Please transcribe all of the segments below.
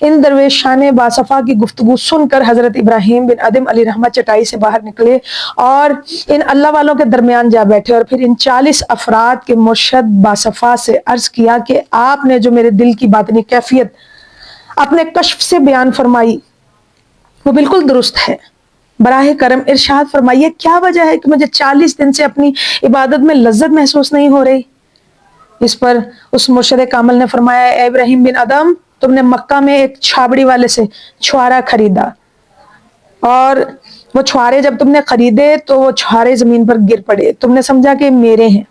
ان درویشان باصفا کی گفتگو سن کر حضرت ابراہیم بن ادم علیہ رحمہ چٹائی سے باہر نکلے اور ان اللہ والوں کے درمیان جا بیٹھے، اور پھر ان 40 افراد کے مرشد باصفا سے عرض کیا کہ آپ نے جو میرے دل کی باطنی کیفیت اپنے کشف سے بیان فرمائی وہ بالکل درست ہے، براہ کرم ارشاد فرمائیے کیا وجہ ہے کہ مجھے 40 دن سے اپنی عبادت میں لذت محسوس نہیں ہو رہی؟ اس پر اس مرشد کامل نے فرمایا، اے ابراہیم بن ادم، تم نے مکہ میں ایک چھابڑی والے سے چھوارا خریدا، اور وہ چھوارے جب تم نے خریدے تو وہ چھوارے زمین پر گر پڑے، تم نے سمجھا کہ میرے ہیں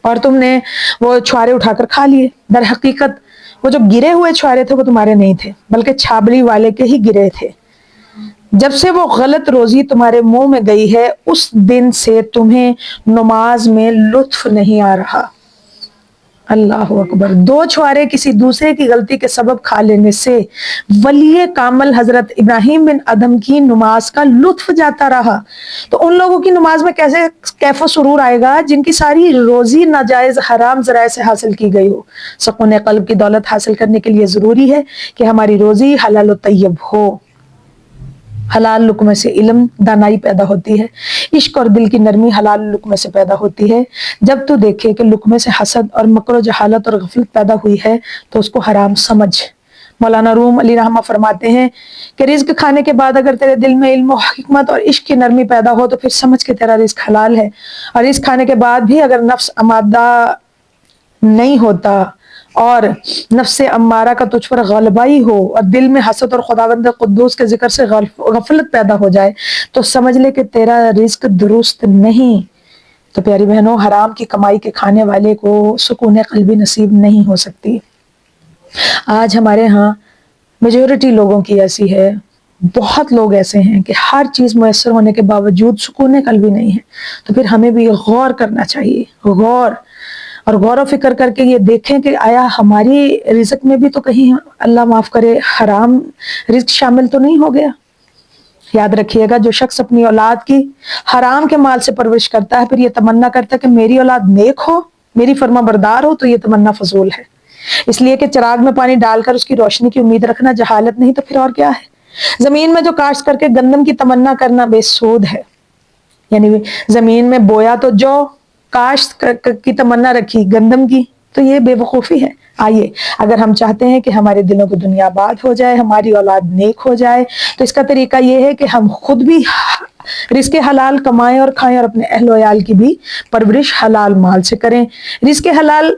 اور تم نے وہ چھوارے اٹھا کر کھا لیے۔ در حقیقت وہ جو گرے ہوئے چھوارے تھے وہ تمہارے نہیں تھے بلکہ چھابڑی والے کے ہی گرے تھے۔ جب سے وہ غلط روزی تمہارے منہ میں گئی ہے اس دن سے تمہیں نماز میں لطف نہیں آ رہا۔ اللہ اکبر۔ 2 چھوارے کسی دوسرے کی غلطی کے سبب کھا لینے سے ولی کامل حضرت ابراہیم بن ادم کی نماز کا لطف جاتا رہا، تو ان لوگوں کی نماز میں کیسے کیف و سرور آئے گا جن کی ساری روزی ناجائز حرام ذرائع سے حاصل کی گئی ہو۔ سکون قلب کی دولت حاصل کرنے کے لیے ضروری ہے کہ ہماری روزی حلال و طیب ہو۔ حلال لقمے سے علم دانائی پیدا ہوتی ہے، عشق اور دل کی نرمی حلال لقمے سے پیدا ہوتی ہے۔ جب تو دیکھے کہ لقمے سے حسد اور مکر و جہالت اور غفلت پیدا ہوئی ہے تو اس کو حرام سمجھ۔ مولانا روم علی رحمہ فرماتے ہیں کہ رزق کھانے کے بعد اگر تیرے دل میں علم و حکمت اور عشق کی نرمی پیدا ہو تو پھر سمجھ کہ تیرا رزق حلال ہے، اور رزق کھانے کے بعد بھی اگر نفس آمادہ نہیں ہوتا اور نفس امارہ کا تجھ پر غلبہ ہی ہو اور دل میں حسد اور خداوند قدوس کے ذکر سے غفلت پیدا ہو جائے تو سمجھ لے کہ تیرا رزق درست نہیں۔ تو پیاری بہنوں، حرام کی کمائی کے کھانے والے کو سکون قلبی نصیب نہیں ہو سکتی۔ آج ہمارے ہاں میجورٹی لوگوں کی ایسی ہے، بہت لوگ ایسے ہیں کہ ہر چیز میسر ہونے کے باوجود سکون قلبی نہیں ہے۔ تو پھر ہمیں بھی غور کرنا چاہیے، غور و فکر کر کے یہ دیکھیں کہ آیا ہماری رزق میں بھی تو کہیں اللہ معاف کرے حرام رزق شامل تو نہیں ہو گیا۔ یاد رکھیے گا، جو شخص اپنی اولاد کی حرام کے مال سے پرورش کرتا ہے پھر یہ تمنا کرتا ہے کہ میری اولاد نیک ہو، میری فرما بردار ہو، تو یہ تمنا فضول ہے۔ اس لیے کہ چراغ میں پانی ڈال کر اس کی روشنی کی امید رکھنا جہالت نہیں تو پھر اور کیا ہے۔ زمین میں جو کاشت کر کے گندم کی تمنا کرنا بے سود ہے، یعنی زمین میں بویا تو جو، کاشت کی تمنا رکھی گندم کی، تو یہ بے وقوفی ہے۔ آئیے، اگر ہم چاہتے ہیں کہ ہمارے دلوں کو دنیا آباد ہو جائے، ہماری اولاد نیک ہو جائے، تو اس کا طریقہ یہ ہے کہ ہم خود بھی رزق حلال کمائیں اور کھائیں اور اپنے اہل و عیال کی بھی پرورش حلال مال سے کریں۔ رزق حلال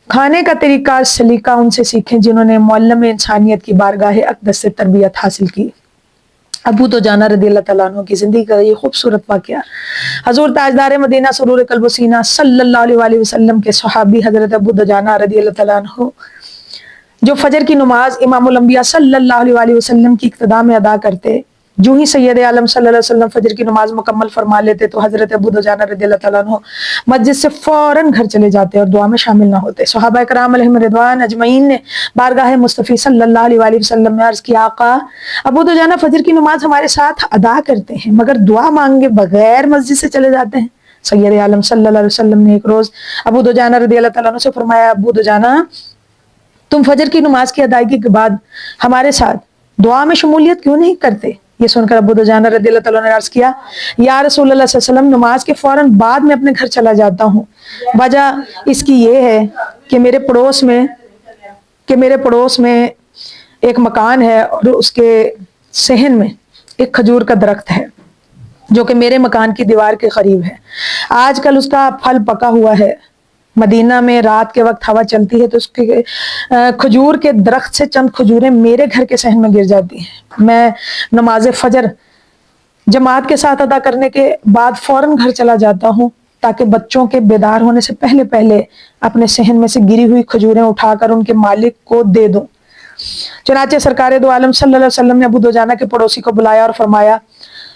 کھانے کا طریقہ سلیقہ ان سے سیکھیں جنہوں نے معلم انسانیت کی بارگاہ اقدس سے تربیت حاصل کی۔ ابو دجانہ رضی اللہ تعالیٰ عنہ کی زندگی کا یہ خوبصورت واقعہ، حضور تاجدار مدینہ سرور قلب و سینہ صلی اللہ علیہ وآلہ وسلم کے صحابی حضرت ابو دجانہ رضی اللہ تعالیٰ عنہ جو فجر کی نماز امام الانبیاء صلی اللہ علیہ وآلہ وسلم کی اقتداء میں ادا کرتے، جو ہی سید عالم صلی اللہ علیہ وسلم فجر کی نماز مکمل فرما لیتے تو حضرت ابو دجانہ رضی اللہ تعالیٰ عنہ مسجد سے فوراً گھر چلے جاتے اور دعا میں شامل نہ ہوتے۔ صحابہ کرام علیہم رضوان اجمعین نے بارگاہ مصطفی صلی اللہ علیہ وآلہ وسلم میں عرض کیا، آقا، ابو دجانہ فجر کی نماز ہمارے ساتھ ادا کرتے ہیں مگر دعا مانگے بغیر مسجد سے چلے جاتے ہیں۔ سید عالم صلی اللہ علیہ وسلم نے ایک روز ابو دجانہ رضی اللہ تعالیٰ عنہ سے فرمایا، ابو دجانہ، تم فجر کی نماز کی ادائیگی کے بعد ہمارے ساتھ دعا میں شمولیت کیوں نہیں کرتے؟ یہ سن کر ابو دجانہ رضی اللہ تعالیٰ نے عرض کیا، یا رسول اللہ صلی اللہ علیہ وسلم، نماز کے فوراً بعد میں اپنے گھر چلا جاتا ہوں۔ وجہ اس کی یہ ہے کہ میرے پڑوس میں ایک مکان ہے اور اس کے صحن میں ایک کھجور کا درخت ہے جو کہ میرے مکان کی دیوار کے قریب ہے۔ آج کل اس کا پھل پکا ہوا ہے۔ مدینہ میں رات کے وقت ہوا چلتی ہے تو اس کے کھجور کے درخت سے چند کھجوریں میرے گھر کے صحن میں گر جاتی ہیں۔ میں نماز فجر جماعت کے ساتھ ادا کرنے کے بعد فوراً گھر چلا جاتا ہوں تاکہ بچوں کے بیدار ہونے سے پہلے اپنے صحن میں سے گری ہوئی کھجوریں اٹھا کر ان کے مالک کو دے دوں۔ چنانچہ سرکار دو عالم صلی اللہ علیہ وسلم نے ابو دجانہ کے پڑوسی کو بلایا اور فرمایا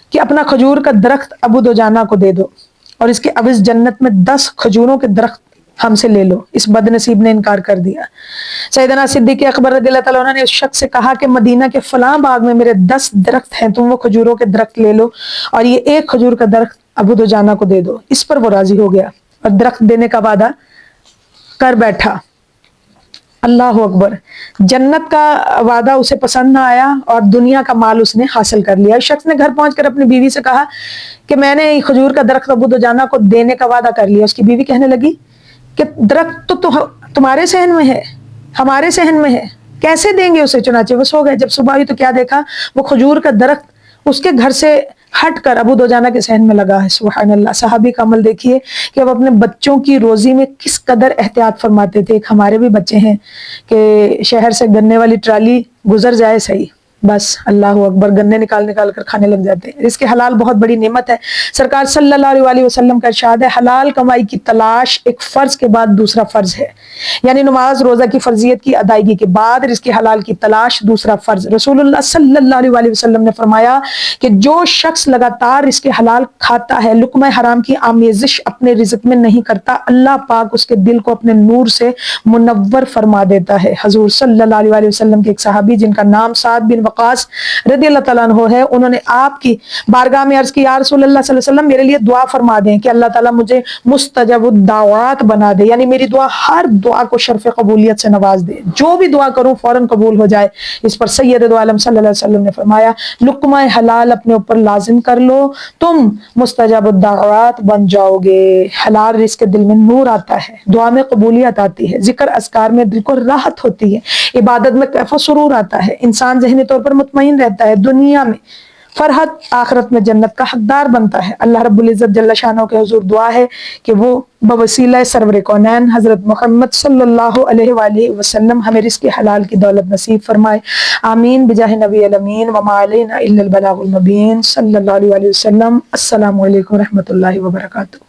کہ اپنا کھجور کا درخت ابو دجانہ کو دے دو اور اس کے عوض جنت میں 10 کھجوروں کے درخت ہم سے لے لو۔ اس بد نصیب نے انکار کر دیا۔ سیدنا صدیق اکبر رضی اللہ تعالیٰ عنہ نے اس شخص سے کہا کہ مدینہ کے فلاں باغ میں میرے 10 درخت ہیں، تم وہ کھجوروں کے درخت لے لو اور یہ ایک کھجور کا درخت ابو دجانہ کو دے دو۔ اس پر وہ راضی ہو گیا اور درخت دینے کا وعدہ کر بیٹھا۔ اللہ اکبر. جنت کا وعدہ اسے پسند نہ آیا اور دنیا کا مال اس نے حاصل کر لیا. اس شخص نے گھر پہنچ کر اپنی بیوی سے کہا کہ میں نے کھجور کا درخت ابو دجانہ کو دینے کا وعدہ کر لیا. اس کی بیوی کہنے لگی کہ درخت تو تمہارے صحن میں ہے، ہمارے صحن میں ہے، کیسے دیں گے اسے؟ چنانچہ وہ سو گئے. جب صبح ہوئی تو کیا دیکھا؟ وہ کھجور کا درخت اس کے گھر سے ہٹ کر ابو دجانہ کے صحن میں لگا ہے. سبحان اللہ. صحابی کا عمل دیکھیے کہ اب اپنے بچوں کی روزی میں کس قدر احتیاط فرماتے تھے. ایک ہمارے بھی بچے ہیں کہ شہر سے گنے والی ٹرالی گزر جائے صحیح، بس اللہ اکبر گنے نکال نکال کر کھانے لگ جاتے ہیں. رزق حلال بہت بڑی نعمت ہے. سرکار صلی اللہ علیہ وسلم کا ارشاد ہے حلال کمائی کی تلاش ایک فرض کے بعد دوسرا فرض ہے. یعنی نماز روزہ کی فرضیت کی ادائیگی کے بعد رزق حلال کی تلاش دوسرا فرض. رسول اللہ صلی اللہ علیہ وسلم نے فرمایا کہ جو شخص لگاتار رزق حلال کھاتا ہے، لقمہ حرام کی آمیزش اپنے رزق میں نہیں کرتا، اللہ پاک اس کے دل کو اپنے نور سے منور فرما دیتا ہے. حضور صلی اللہ علیہ وسلم کے ایک صحابی جن کا نام سعد بن وقاص رضی اللہ تعالیٰ عنہ ہے، انہوں نے آپ کی بارگاہ میں عرض کی یا رسول اللہ صلی اللہ علیہ وسلم میرے لیے دعا فرما دیں کہ اللہ تعالیٰ مجھے مستجاب الدعوات بنا دے، یعنی میری دعا ہر دعا کو شرف قبولیت سے نواز دے، جو بھی دعا کروں فوراً قبول ہو جائے. اس پر سید دو عالم صلی اللہ علیہ وسلم نے فرمایا لقمہ حلال اپنے اوپر لازم کر لو، تم مستجاب الدعوات بن جاؤ گے. حلال رزق کے دل میں نور آتا ہے، دعا میں قبولیت آتی ہے، ذکر اذکار میں دل کو راحت ہوتی ہے، عبادت میں کیف و سرور آتا ہے، انسان ذہنی طور پر مطمئن رہتا ہے، دنیا میں فرحت آخرت میں جنت کا حقدار بنتا ہے. اللہ رب العزت جل شانہ کے حضور دعا ہے کہ وہ بوسیلہ سرور کونین حضرت محمد صلی اللہ علیہ وآلہ وسلم ہمیں رزق حلال کی دولت نصیب فرمائے. آمین بجاہ نبی الامین وما علینا الا البلاغ المبین صلی اللہ علیہ وآلہ وسلم. السلام علیکم ورحمۃ اللہ وبرکاتہ.